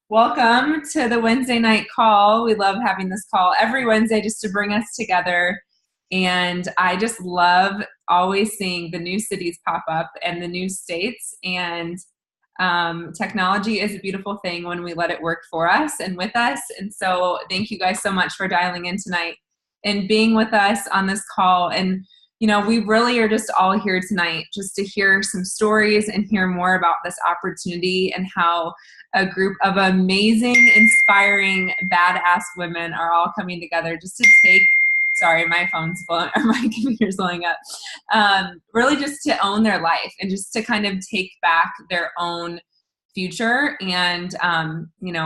Welcome to the Wednesday night call. We love having this call every Wednesday just to bring us together. And I just love always seeing the new cities pop up and the new states. And technology is a beautiful thing when we let it work for us and with us. And so thank you guys so much for dialing in tonight and being with us on this call. And we really are just all here tonight just to hear some stories and hear more about this opportunity and how a group of amazing, inspiring, badass women are all coming together just to take, sorry, my phone's blowing, or my computer's blowing up, really just to own their life and just to kind of take back their own future and,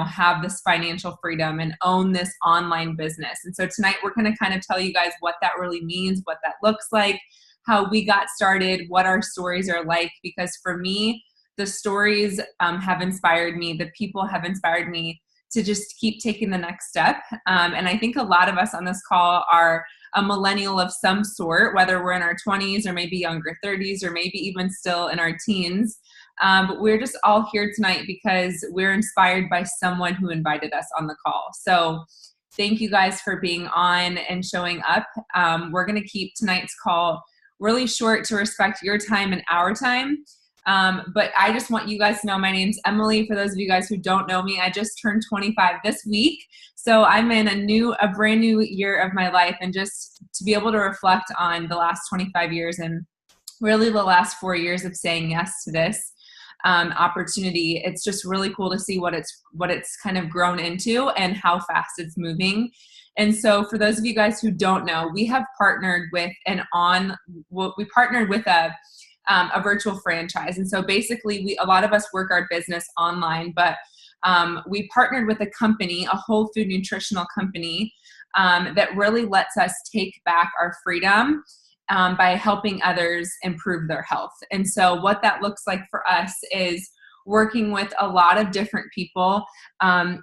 have this financial freedom and own this online business. And so tonight we're going to kind of tell you guys what that really means, what that looks like, how we got started, what our stories are like, because for me, the stories have inspired me. The people have inspired me to just keep taking the next step. And I think a lot of us on this call are a millennial of some sort, whether we're in our 20s or maybe younger 30s or maybe even still in our teens. But we're just all here tonight because we're inspired by someone who invited us on the call. So thank you guys for being on and showing up. We're going to keep tonight's call really short to respect your time and our time. But I just want you guys to know my name's Emily. For those of you guys who don't know me, I just turned 25 this week. So I'm in a brand new year of my life, and just to be able to reflect on the last 25 years and really the last 4 years of saying yes to this opportunity. It's just really cool to see what it's kind of grown into and how fast it's moving. And so for those of you guys who don't know, we have partnered with a virtual franchise. And so basically a lot of us work our business online, but we partnered with a company, a whole food nutritional company, that really lets us take back our freedom by helping others improve their health. And so what that looks like for us is working with a lot of different people,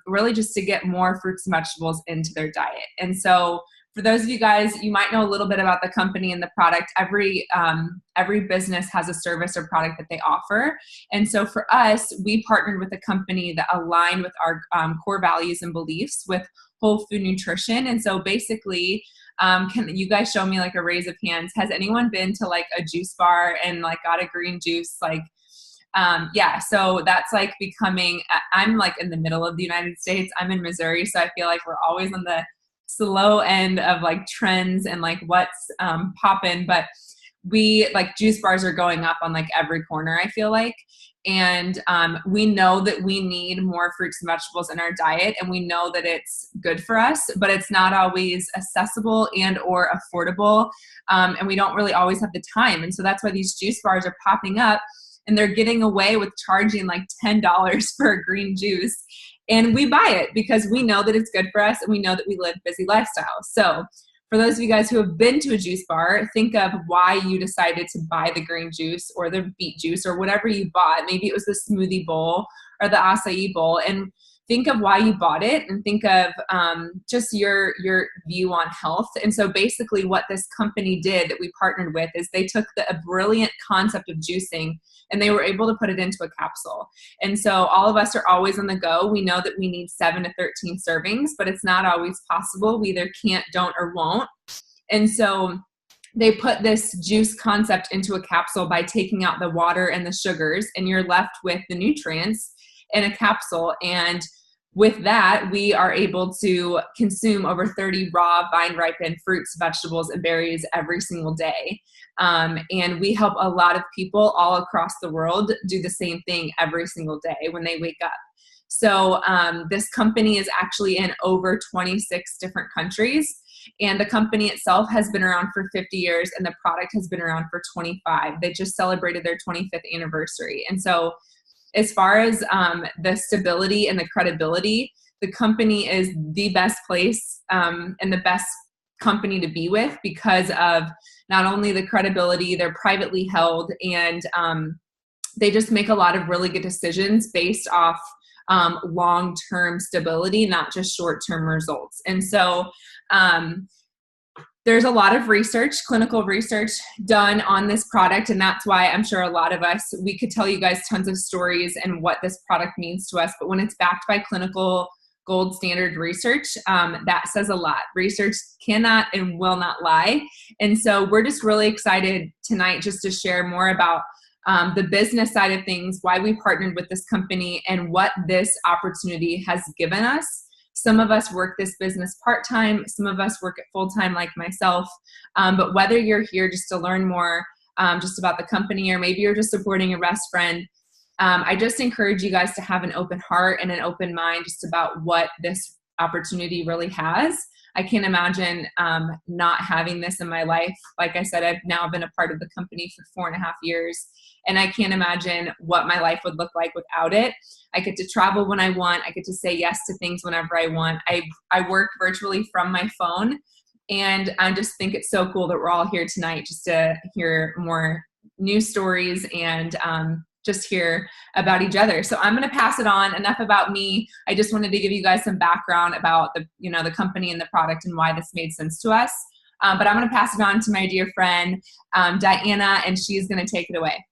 really just to get more fruits and vegetables into their diet. And so for those of you guys, you might know a little bit about the company and the product. Every business has a service or product that they offer. And so for us, we partnered with a company that aligned with our core values and beliefs with whole food nutrition. And so basically, can you guys show me like a raise of hands? Has anyone been to like a juice bar and like got a green juice? So that's like I'm like in the middle of the United States. I'm in Missouri. So I feel like we're always on the slow end of like trends and like what's popping, but we like juice bars are going up on like every corner, I feel like. And we know that we need more fruits and vegetables in our diet, and we know that it's good for us, but it's not always accessible and or affordable. And we don't really always have the time. And so that's why these juice bars are popping up, and they're getting away with charging like $10 for a green juice. And we buy it because we know that it's good for us, and we know that we live busy lifestyles. So for those of you guys who have been to a juice bar, think of why you decided to buy the green juice or the beet juice or whatever you bought. Maybe it was the smoothie bowl or the acai bowl. And think of why you bought it, and think of just your view on health. And so basically what this company did that we partnered with is they took a brilliant concept of juicing, and they were able to put it into a capsule. And so all of us are always on the go. We know that we need 7 to 13 servings, but it's not always possible. We either can't, don't, or won't. And so they put this juice concept into a capsule by taking out the water and the sugars, and you're left with the nutrients in a capsule. And with that, we are able to consume over 30 raw, vine-ripened fruits, vegetables, and berries every single day. And we help a lot of people all across the world do the same thing every single day when they wake up. So this company is actually in over 26 different countries. And the company itself has been around for 50 years, and the product has been around for 25. They just celebrated their 25th anniversary. And so as far as the stability and the credibility, the company is the best place and the best company to be with because of not only the credibility, they're privately held, and they just make a lot of really good decisions based off long-term stability, not just short-term results. And so There's a lot of research, clinical research done on this product. And that's why I'm sure a lot of us, we could tell you guys tons of stories and what this product means to us. But when it's backed by clinical gold standard research, that says a lot. Research cannot and will not lie. And so we're just really excited tonight just to share more about the business side of things, why we partnered with this company, and what this opportunity has given us. Some of us work this business part-time. Some of us work it full-time like myself. But whether you're here just to learn more just about the company, or maybe you're just supporting a best friend, I just encourage you guys to have an open heart and an open mind just about what this opportunity really has. I can't imagine not having this in my life. Like I said, I've now been a part of the company for 4.5 years, and I can't imagine what my life would look like without it. I get to travel when I want. I get to say yes to things whenever I want. I work virtually from my phone, and I just think it's so cool that we're all here tonight just to hear more news stories and just hear about each other. So I'm going to pass it on. Enough about me. I just wanted to give you guys some background about the company and the product and why this made sense to us. But I'm going to pass it on to my dear friend, Diana, and she's going to take it away.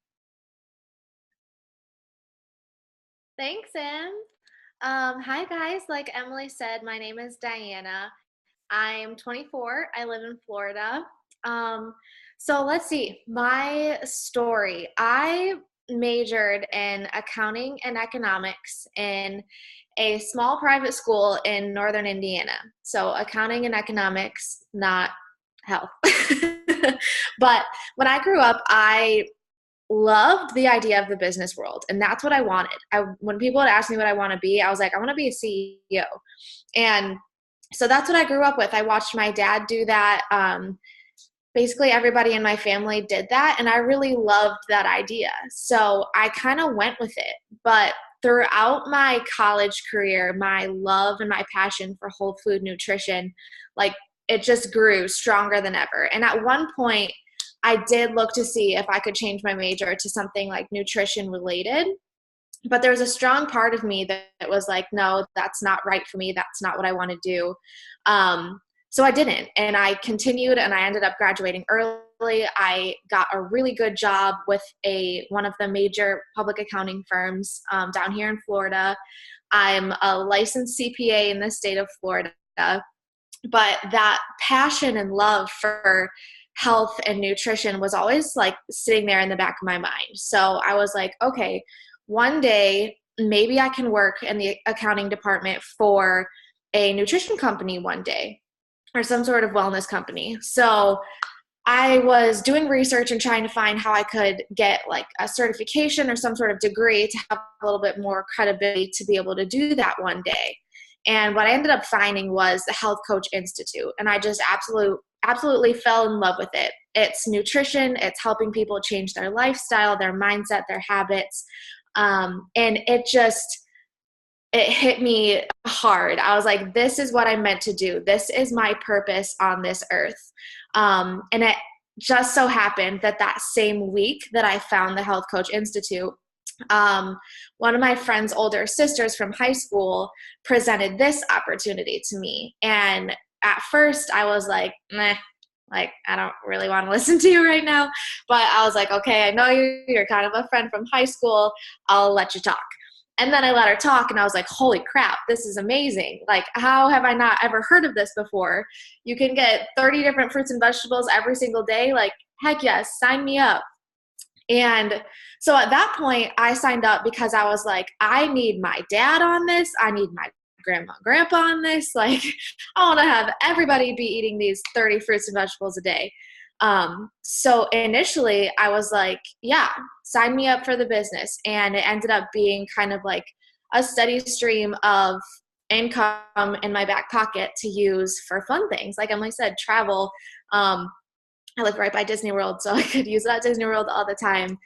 Thanks, Em. Hi, guys. Like Emily said, my name is Diana. I'm 24. I live in Florida. So let's see. My story. I majored in accounting and economics in a small private school in northern Indiana. So accounting and economics, not health. But when I grew up, I loved the idea of the business world, and that's what I wanted. When people would ask me what I want to be, I was like, I want to be a CEO. And so that's what I grew up with. I watched my dad do that. Basically everybody in my family did that, and I really loved that idea. So I kind of went with it. But throughout my college career, my love and my passion for whole food nutrition, like, it just grew stronger than ever. And at one point, I did look to see if I could change my major to something like nutrition related. But there was a strong part of me that was like, no, that's not right for me. That's not what I want to do. So I didn't. And I continued, and I ended up graduating early. I got a really good job with one of the major public accounting firms down here in Florida. I'm a licensed CPA in the state of Florida. But that passion and love for health and nutrition was always like sitting there in the back of my mind. So I was like, okay, one day maybe I can work in the accounting department for a nutrition company one day, or some sort of wellness company. So I was doing research and trying to find how I could get like a certification or some sort of degree to have a little bit more credibility to be able to do that one day. And what I ended up finding was the Health Coach Institute. And I just absolutely fell in love with it. It's nutrition. It's helping people change their lifestyle, their mindset, their habits. And it hit me hard. I was like, this is what I'm meant to do. This is my purpose on this earth. And it just so happened that same week that I found the Health Coach Institute, one of my friend's older sisters from high school presented this opportunity to me. And at first I was like, meh, like, I don't really want to listen to you right now. But I was like, okay, I know you're kind of a friend from high school. I'll let you talk. And then I let her talk, and I was like, holy crap, this is amazing. Like, how have I not ever heard of this before? You can get 30 different fruits and vegetables every single day. Like, heck yes, sign me up. And so at that point, I signed up because I was like, I need my dad on this. I need my grandma and grandpa on this. Like, I want to have everybody be eating these 30 fruits and vegetables a day. So initially I was like, yeah, sign me up for the business. And it ended up being kind of like a steady stream of income in my back pocket to use for fun things. Like Emily said, travel. I live right by Disney World, so I could use it at Disney World all the time.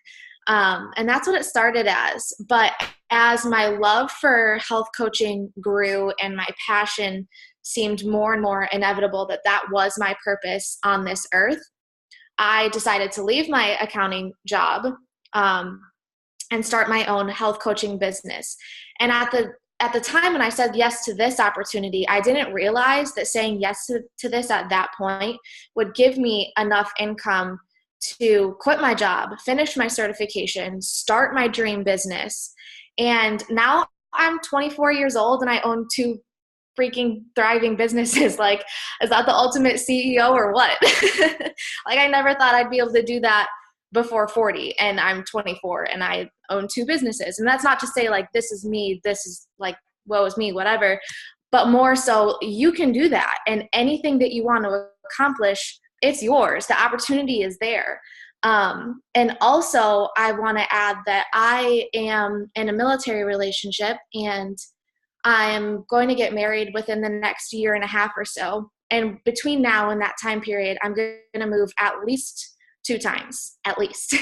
And that's what it started as. But as my love for health coaching grew and my passion seemed more and more inevitable that was my purpose on this earth, I decided to leave my accounting job and start my own health coaching business. And at at the time when I said yes to this opportunity, I didn't realize that saying yes to this at that point would give me enough income to quit my job, finish my certification, start my dream business. And now I'm 24 years old and I own two freaking thriving businesses. Like, is that the ultimate CEO or what? Like, I never thought I'd be able to do that before 40, and I'm 24 and I own two businesses. And that's not to say like, this is me, this is like, woe is me, whatever, but more so you can do that. And anything that you want to accomplish, it's yours. The opportunity is there. And also I want to add that I am in a military relationship, and I'm going to get married within the next year and a half or so. And between now and that time period, I'm going to move at least 2 times, at least.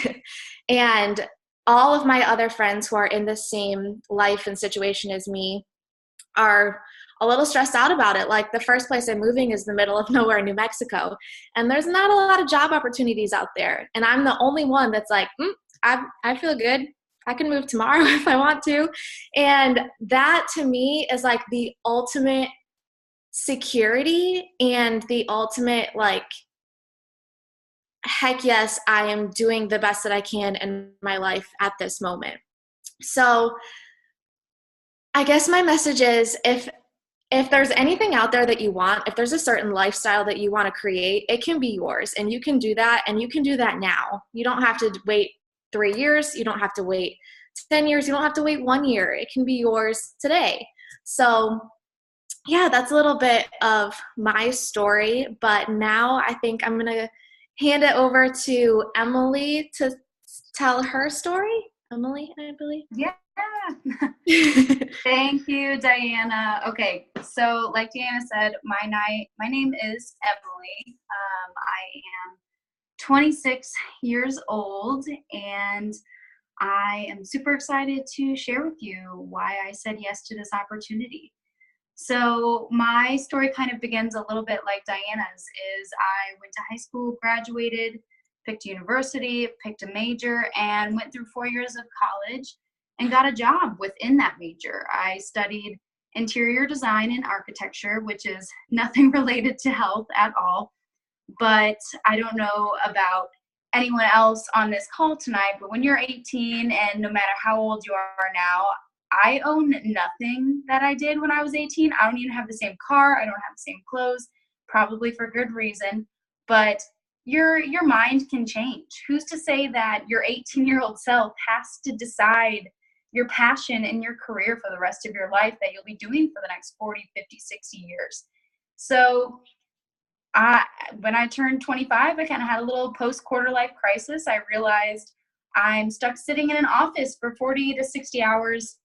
And all of my other friends who are in the same life and situation as me are a little stressed out about it. Like, the first place I'm moving is the middle of nowhere, New Mexico. And there's not a lot of job opportunities out there. And I'm the only one that's like, I feel good. I can move tomorrow if I want to. And that to me is like the ultimate security and the ultimate like, heck yes, I am doing the best that I can in my life at this moment. So I guess my message is, if there's anything out there that you want, if there's a certain lifestyle that you want to create, it can be yours, and you can do that, and you can do that now. You don't have to wait 3 years. You don't have to wait 10 years. You don't have to wait 1 year. It can be yours today. So yeah, that's a little bit of my story, but now I think I'm going to hand it over to Emily to tell her story. Emily, I believe. Yeah. Thank you, Diana. Okay, so like Diana said, my name is Emily. I am 26 years old, and I am super excited to share with you why I said yes to this opportunity. So my story kind of begins a little bit like Diana's. Is I went to high school, graduated, picked a university, picked a major, and went through 4 years of college and got a job within that major. I studied interior design and architecture, which is nothing related to health at all. But I don't know about anyone else on this call tonight, but when you're 18, and no matter how old you are now, I own nothing that I did when I was 18. I don't even have the same car. I don't have the same clothes, probably for good reason. But your mind can change. Who's to say that your 18-year-old self has to decide your passion and your career for the rest of your life that you'll be doing for the next 40, 50, 60 years? So when I turned 25, I kind of had a little post-quarter life crisis. I realized I'm stuck sitting in an office for 40 to 60 hours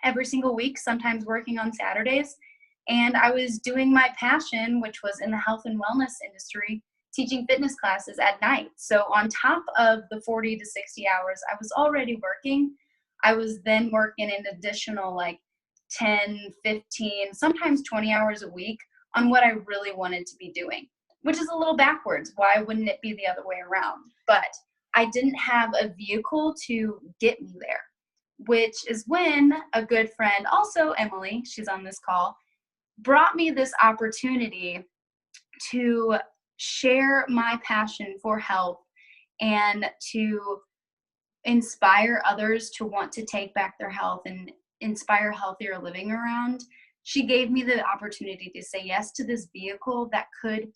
every single week, sometimes working on Saturdays. And I was doing my passion, which was in the health and wellness industry, teaching fitness classes at night. So on top of the 40 to 60 hours I was already working, I was then working an additional like 10, 15, sometimes 20 hours a week on what I really wanted to be doing, which is a little backwards. Why wouldn't it be the other way around? But I didn't have a vehicle to get me there, which is when a good friend, also Emily, she's on this call, brought me this opportunity to share my passion for health and to inspire others to want to take back their health and inspire healthier living around. She gave me the opportunity to say yes to this vehicle that could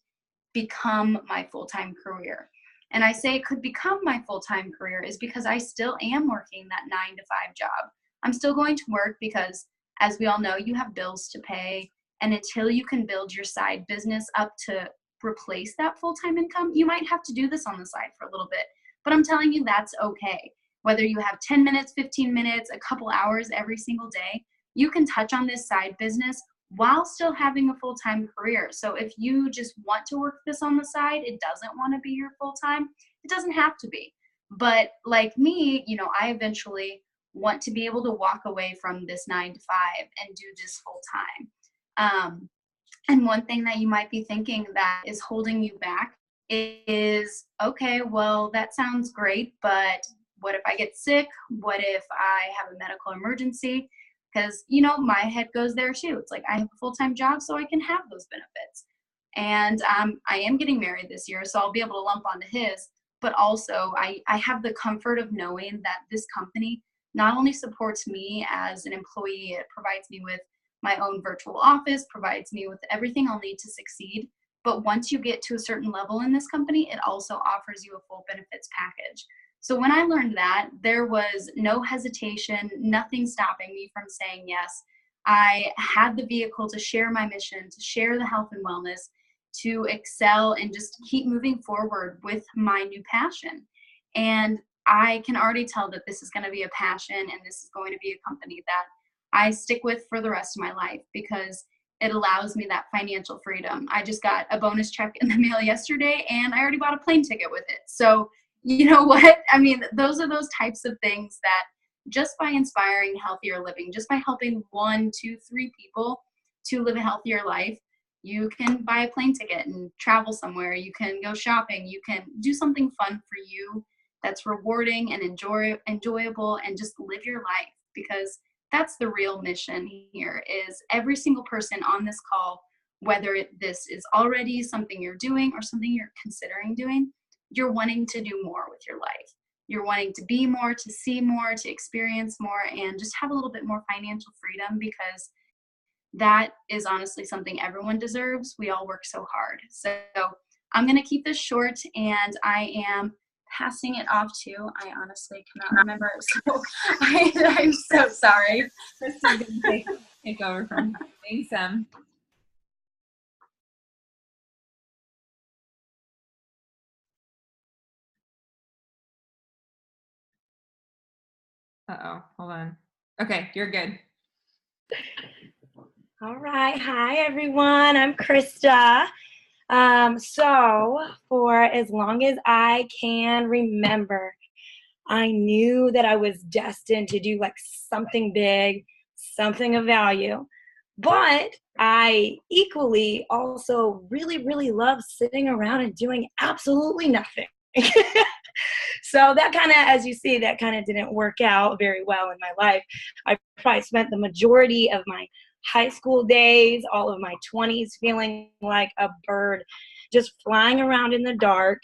become my full-time career. And I say it could become my full-time career is because I still am working that 9-to-5 job. I'm still going to work because, as we all know, you have bills to pay. And until you can build your side business up to replace that full-time income, you might have to do this on the side for a little bit. But I'm telling you, that's okay. Whether you have 10 minutes, 15 minutes, a couple hours every single day, you can touch on this side business while still having a full-time career. So if you just want to work this on the side, it doesn't want to be your full-time, it doesn't have to be. But like me, I eventually want to be able to walk away from this 9-to-5 and do this full-time. And one thing that you might be thinking that is holding you back is, okay, well, that sounds great, but what if I get sick? What if I have a medical emergency? because, my head goes there too. It's like I have a full-time job so I can have those benefits. And I am getting married this year, so I'll be able to lump onto his. But also, I have the comfort of knowing that this company not only supports me as an employee, it provides me with my own virtual office, provides me with everything I'll need to succeed. But once you get to a certain level in this company, it also offers you a full benefits package. So when I learned that, there was no hesitation, nothing stopping me from saying yes. I had the vehicle to share my mission, to share the health and wellness, to excel and just keep moving forward with my new passion. And I can already tell that this is going to be a passion and this is going to be a company that I stick with for the rest of my life because it allows me that financial freedom. I just got a bonus check in the mail yesterday and I already bought a plane ticket with it. So, you know what? I mean, those are those types of things that just by inspiring healthier living, just by helping 1, 2, 3 people to live a healthier life, you can buy a plane ticket and travel somewhere. You can go shopping. You can do something fun for you that's rewarding and enjoyable, and just live your life, because that's the real mission here. Is every single person on this call, whether this is already something you're doing or something you're considering doing, you're wanting to do more with your life. You're wanting to be more, to see more, to experience more, and just have a little bit more financial freedom, because that is honestly something everyone deserves. We all work so hard. So I'm going to keep this short, and I am passing it off to, I honestly cannot remember. So I'm so sorry. Kristen's going to take over from her. Thanks, Uh-oh, hold on. Okay, you're good. All right. Hi, everyone. I'm Krista. So for as long as I can remember, I knew that I was destined to do like something big, something of value. But I equally also really, really love sitting around and doing absolutely nothing. So that kind of, as you see, that kind of didn't work out very well in my life. I probably spent the majority of my high school days, all of my 20s, feeling like a bird, just flying around in the dark.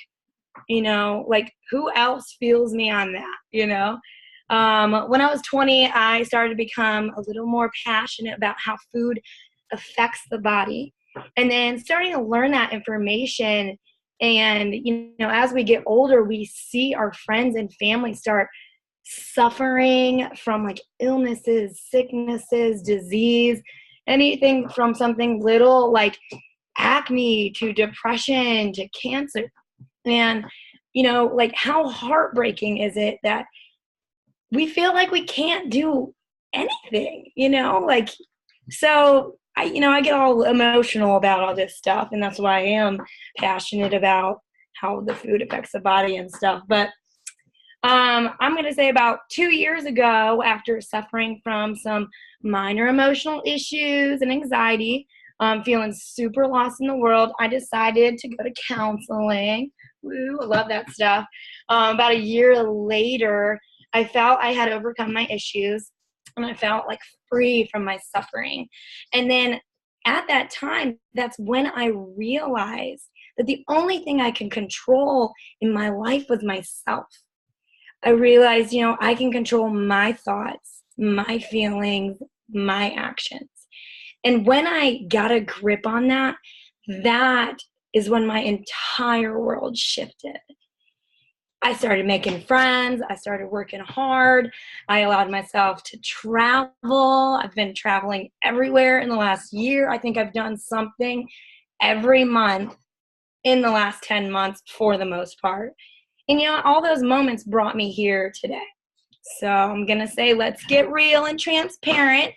Like who else feels me on that? When I was 20, I started to become a little more passionate about how food affects the body. And then starting to learn that information. And, as we get older, we see our friends and family start suffering from like illnesses, sicknesses, disease, anything from something little like acne to depression to cancer. And, like how heartbreaking is it that we feel like we can't do anything, like, so I get all emotional about all this stuff, and that's why I am passionate about how the food affects the body and stuff. But I'm going to say about 2 years ago, after suffering from some minor emotional issues and anxiety, feeling super lost in the world, I decided to go to counseling. Woo, I love that stuff. About a year later, I felt I had overcome my issues, and I felt like free from my suffering. And then at that time, that's when I realized that the only thing I can control in my life was myself. I realized, I can control my thoughts, my feelings, my actions. And when I got a grip on that, that is when my entire world shifted. I started making friends. I started working hard. I allowed myself to travel. I've been traveling everywhere in the last year. I think I've done something every month in the last 10 months for the most part. And all those moments brought me here today. So I'm going to say, let's get real and transparent.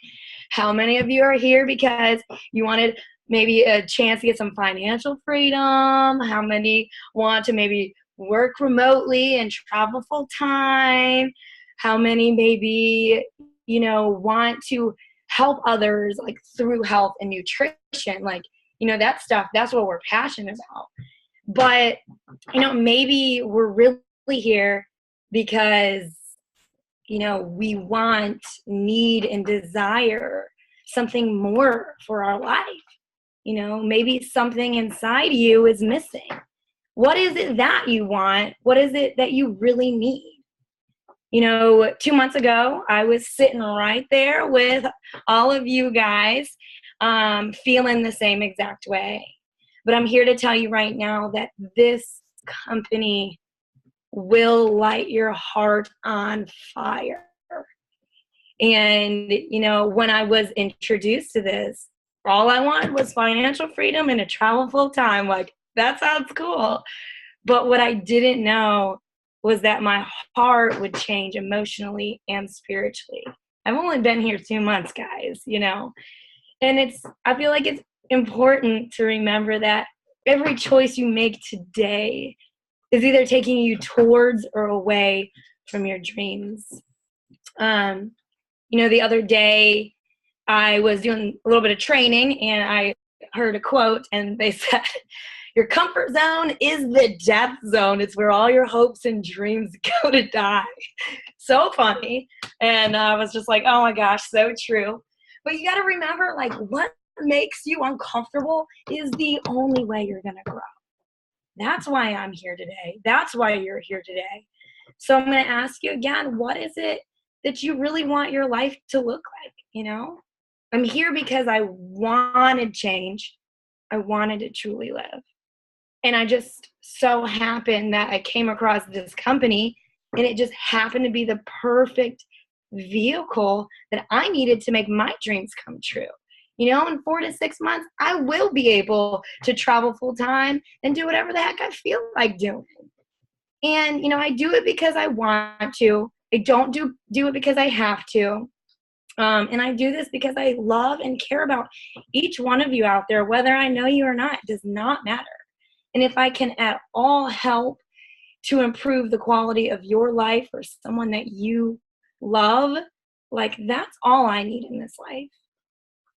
How many of you are here because you wanted maybe a chance to get some financial freedom? How many want to maybe work remotely and travel full time? How many maybe, want to help others like through health and nutrition? Like, that stuff, that's what we're passionate about. But, maybe we're really here because we want, need, and desire something more for our life. Maybe something inside you is missing. What is it that you want? What is it that you really need? 2 months ago, I was sitting right there with all of you guys, feeling the same exact way. But I'm here to tell you right now that this company will light your heart on fire. And, when I was introduced to this, all I wanted was financial freedom and to travel full time. Like, that sounds cool. But what I didn't know was that my heart would change emotionally and spiritually. I've only been here 2 months, guys, and I feel like it's important to remember that every choice you make today is either taking you towards or away from your dreams. The other day I was doing a little bit of training and I heard a quote and they said, your comfort zone is the death zone. It's where all your hopes and dreams go to die. So funny. And I was just like, oh my gosh, so true. But you got to remember, like, what makes you uncomfortable is the only way you're going to grow. That's why I'm here today. That's why you're here today. So I'm going to ask you again, what is it that you really want your life to look like? I'm here because I wanted change. I wanted to truly live. And I just so happened that I came across this company and it just happened to be the perfect vehicle that I needed to make my dreams come true. In 4 to 6 months, I will be able to travel full time and do whatever the heck I feel like doing. And, I do it because I want to. I don't do it because I have to. And I do this because I love and care about each one of you out there, whether I know you or not, it does not matter. And if I can at all help to improve the quality of your life or someone that you love, like, that's all I need in this life.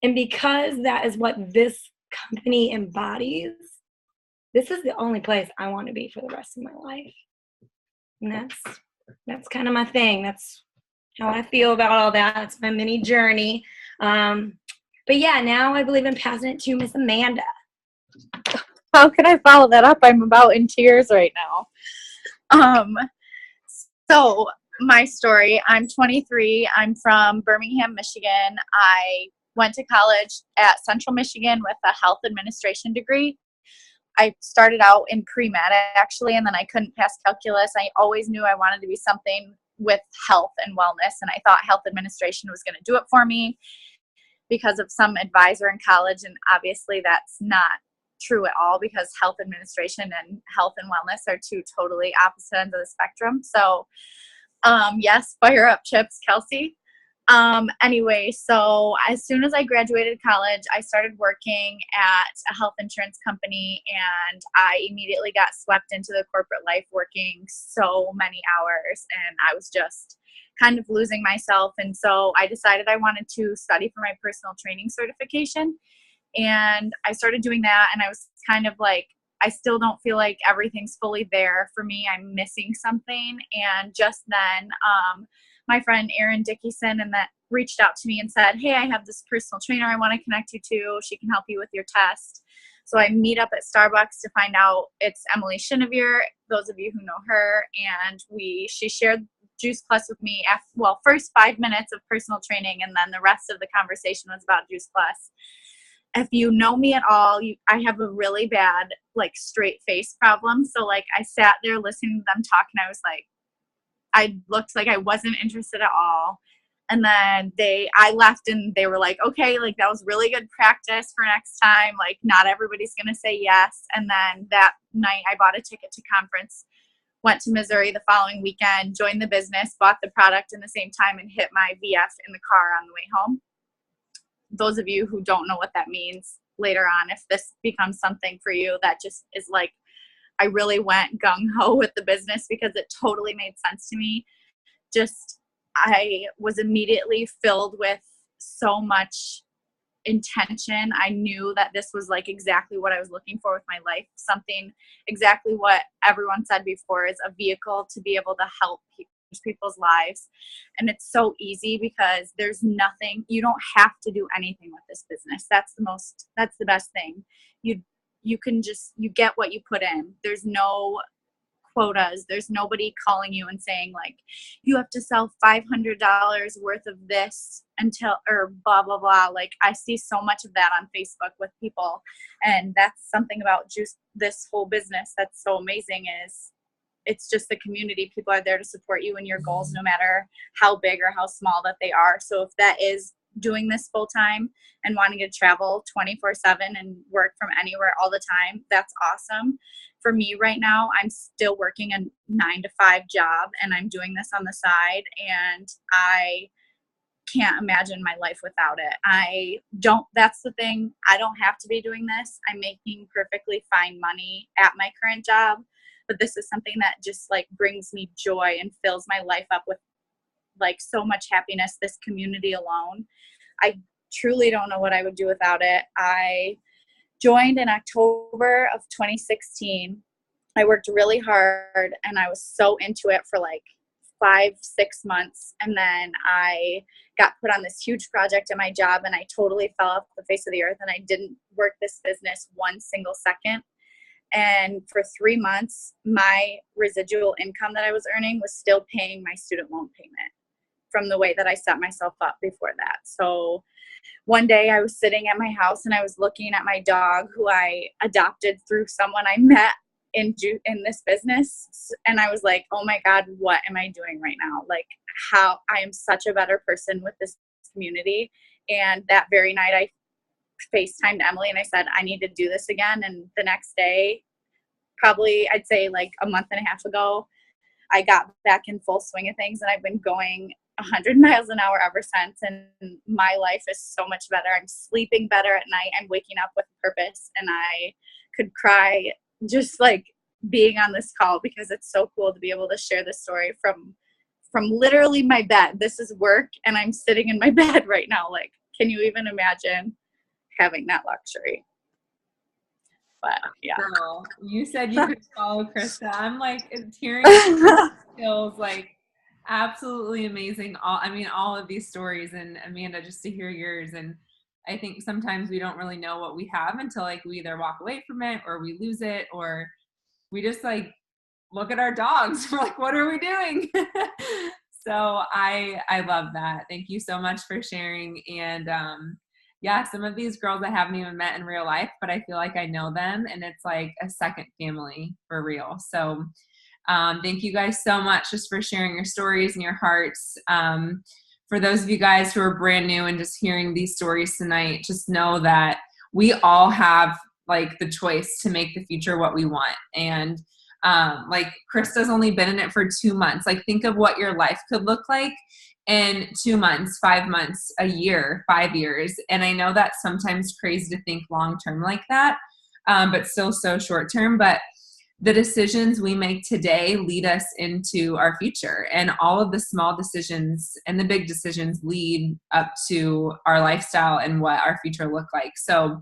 And because that is what this company embodies, this is the only place I want to be for the rest of my life. And that's kind of my thing. That's how I feel about all that. It's my mini journey. But yeah, now I believe in passing it to Miss Amanda. How can I follow that up? I'm about in tears right now. So my story, I'm 23. I'm from Birmingham, Michigan. I went to college at Central Michigan with a health administration degree. I started out in pre-med actually, and then I couldn't pass calculus. I always knew I wanted to be something with health and wellness, and I thought health administration was going to do it for me because of some advisor in college, and obviously that's not true at all because health administration and health and wellness are two totally opposite ends of the spectrum. So yes, fire up chips, Kelsey. Anyway, so as soon as I graduated college, I started working at a health insurance company, and I immediately got swept into the corporate life, working so many hours, and I was just kind of losing myself. And so I decided I wanted to study for my personal training certification, and I started doing that, and I was kind of like, I still don't feel like everything's fully there for me. I'm missing something. And just then, my friend Erin Dickinson and that reached out to me and said, hey, I have this personal trainer I want to connect you to. She can help you with your test. So I meet up at Starbucks to find out it's Emily Chenevere, those of you who know her. And she shared Juice Plus with me first 5 minutes of personal training, and then the rest of the conversation was about Juice Plus. If you know me at all, I have a really bad, straight face problem. So, I sat there listening to them talk, and I was like, I looked like I wasn't interested at all. And then I left, and they were like, okay, that was really good practice for next time. Not everybody's going to say yes. And then that night I bought a ticket to conference, went to Missouri the following weekend, joined the business, bought the product in the same time, and hit my VF in the car on the way home. Those of you who don't know what that means later on, if this becomes something for you, that just is I really went gung-ho with the business because it totally made sense to me. I was immediately filled with so much intention. I knew that this was exactly what I was looking for with my life. Something exactly what everyone said before is a vehicle to be able to help people's lives. And it's so easy because there's nothing, you don't have to do anything with this business. That's the best thing. You can just, you get what you put in. There's no quotas. There's nobody calling you and saying like, you have to sell $500 worth of this until, or blah, blah, blah. Like I see so much of that on Facebook with people. And that's something about just this whole business that's so amazing is it's just the community. People are there to support you in your goals, no matter how big or how small that they are. So if that is doing this full time and wanting to travel 24/7 and work from anywhere all the time, that's awesome. For me right now, I'm still working a 9-to-5 job and I'm doing this on the side, and I can't imagine my life without it. That's the thing. I don't have to be doing this. I'm making perfectly fine money at my current job, but this is something that just like brings me joy and fills my life up with like so much happiness. This community alone, I truly don't know what I would do without it. I joined in October of 2016. I worked really hard and I was so into it for like 5-6 months. And then I got put on this huge project at my job and I totally fell off the face of the earth, and I didn't work this business one single second. And for 3 months, my residual income that I was earning was still paying my student loan payment from the way that I set myself up before that. So one day I was sitting at my house and I was looking at my dog, who I adopted through someone I met in this business. And I was like, oh my God, what am I doing right now? Like, how I am such a better person with this community. And that very night I FaceTimed Emily and I said, I need to do this again. And the next day, probably I'd say like a month and a half ago, I got back in full swing of things, and I've been going 100 miles an hour ever since. And my life is so much better. I'm sleeping better at night. I'm waking up with purpose, and I could cry just like being on this call, because it's so cool to be able to share this story from literally my bed. This is work and I'm sitting in my bed right now. Like, can you even imagine having that luxury? But yeah. Girl, you said you could follow Krista. I'm like tearing feels like absolutely amazing. All of these stories, and Amanda, just to hear yours. And I think sometimes we don't really know what we have until like we either walk away from it or we lose it, or we just like look at our dogs. We're like, what are we doing? So I love that. Thank you so much for sharing. And yeah, some of these girls I haven't even met in real life, but I feel like I know them, and it's like a second family for real. So thank you guys so much just for sharing your stories and your hearts. For those of you guys who are brand new and just hearing these stories tonight, just know that we all have like the choice to make the future what we want. And like Krista's only been in it for 2 months. Like, think of what your life could look like in 2 months, 5 months, a year, 5 years. And I know that's sometimes crazy to think long-term like that, but still so short-term. But the decisions we make today lead us into our future, and all of the small decisions and the big decisions lead up to our lifestyle and what our future look like. So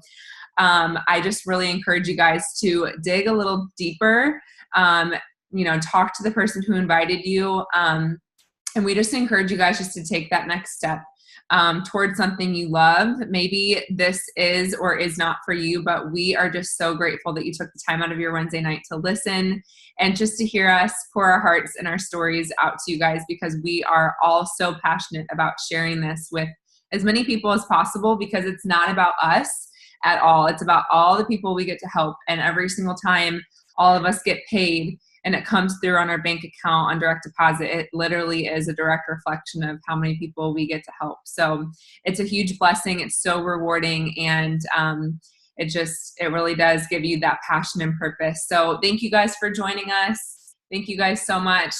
I just really encourage you guys to dig a little deeper, talk to the person who invited you. And we just encourage you guys just to take that next step towards something you love. Maybe this is or is not for you, but we are just so grateful that you took the time out of your Wednesday night to listen and just to hear us pour our hearts and our stories out to you guys, because we are all so passionate about sharing this with as many people as possible, because it's not about us at all. It's about all the people we get to help. And every single time all of us get paid and it comes through on our bank account on direct deposit, it literally is a direct reflection of how many people we get to help. So it's a huge blessing. It's so rewarding. And it really does give you that passion and purpose. So thank you guys for joining us. Thank you guys so much.